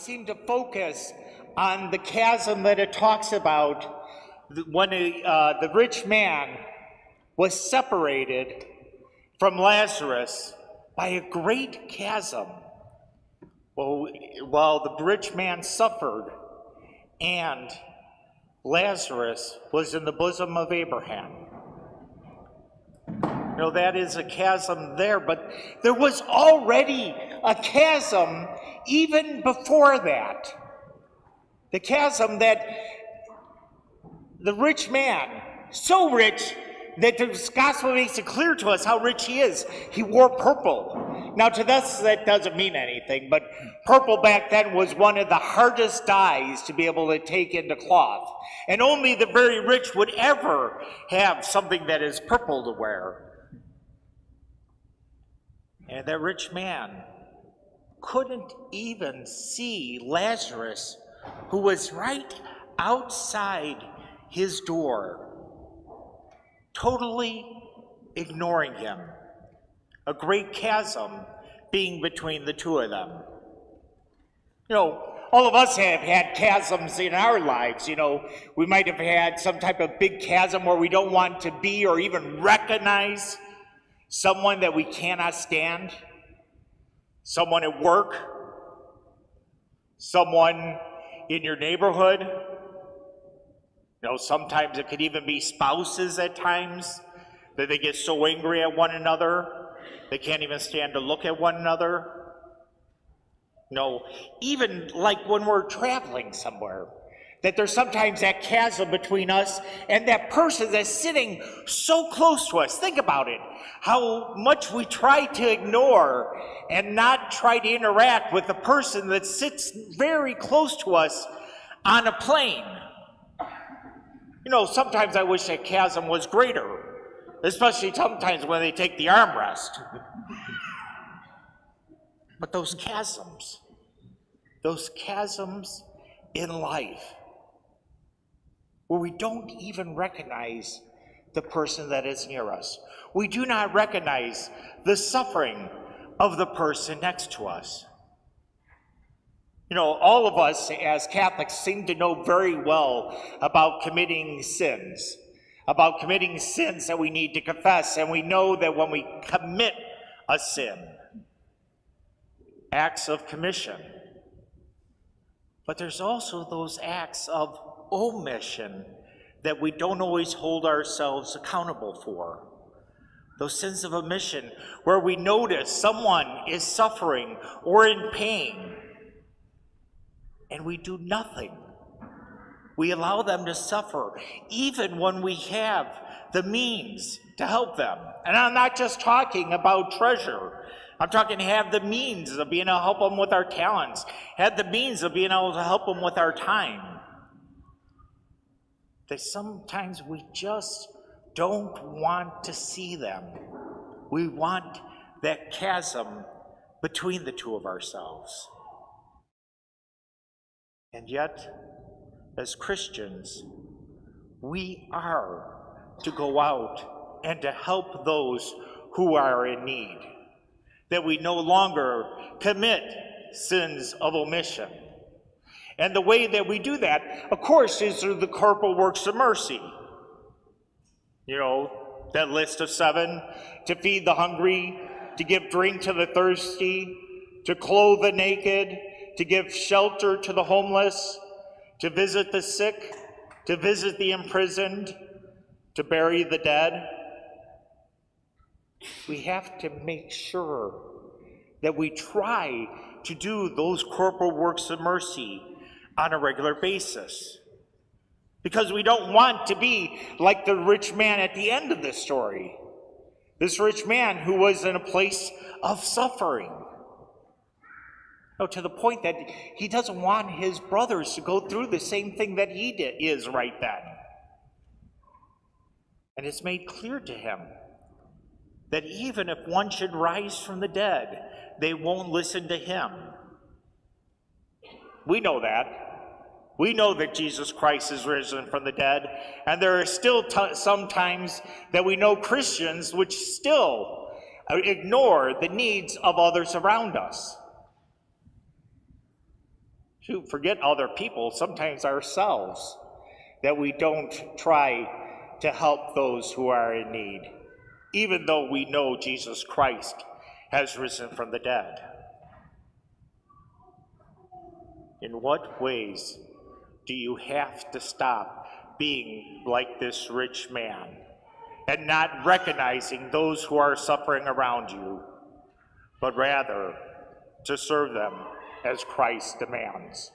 seem to focus on the chasm that it talks about when the rich man was separated from Lazarus by a great chasm. Well, while the rich man suffered and Lazarus was in the bosom of Abraham. You know, that is a chasm there, but there was already a chasm even before that. The chasm that the rich man, so rich that the gospel makes it clear to us how rich he is. He wore purple. Now to us that doesn't mean anything, but purple back then was one of the hardest dyes to be able to take into cloth. And only the very rich would ever have something that is purple to wear. And that rich man couldn't even see Lazarus, who was right outside his door, totally ignoring him. A great chasm being between the two of them. You know, all of us have had chasms in our lives. You know, we might have had some type of big chasm where we don't want to be or even recognize someone that we cannot stand, someone at work, someone in your neighborhood. You know, sometimes it could even be spouses at times that they get so angry at one another, they can't even stand to look at one another. You know, even like when we're traveling somewhere, that there's sometimes that chasm between us and that person that's sitting so close to us. Think about it, how much we try to ignore and not try to interact with the person that sits very close to us on a plane. You know, sometimes I wish that chasm was greater, especially sometimes when they take the armrest. But those chasms in life, where we don't even recognize the person that is near us. We do not recognize the suffering of the person next to us. You know, all of us as Catholics seem to know very well about committing sins that we need to confess, and we know that when we commit a sin, acts of commission, but there's also those acts of omission that we don't always hold ourselves accountable for. Those sins of omission where we notice someone is suffering or in pain and we do nothing. We allow them to suffer even when we have the means to help them. And I'm not just talking about treasure. I'm talking have the means of being able to help them with our talents, have the means of being able to help them with our time. That sometimes we just don't want to see them. We want that chasm between the two of ourselves. And yet, as Christians, we are to go out and to help those who are in need. That we no longer commit sins of omission. And the way that we do that, of course, is through the corporal works of mercy. You know, that list of 7, to feed the hungry, to give drink to the thirsty, to clothe the naked, to give shelter to the homeless, to visit the sick, to visit the imprisoned, to bury the dead. We have to make sure that we try to do those corporal works of mercy on a regular basis. Because we don't want to be like the rich man at the end of this story. This rich man who was in a place of suffering. Oh, to the point that he doesn't want his brothers to go through the same thing that he is right then. And it's made clear to him that even if one should rise from the dead, they won't listen to him. We know that. We know that Jesus Christ is risen from the dead, and there are still some times that we know Christians which still ignore the needs of others around us. Shoot, forget other people, sometimes ourselves, that we don't try to help those who are in need, even though we know Jesus Christ has risen from the dead. In what ways do you have to stop being like this rich man and not recognizing those who are suffering around you, but rather to serve them as Christ demands?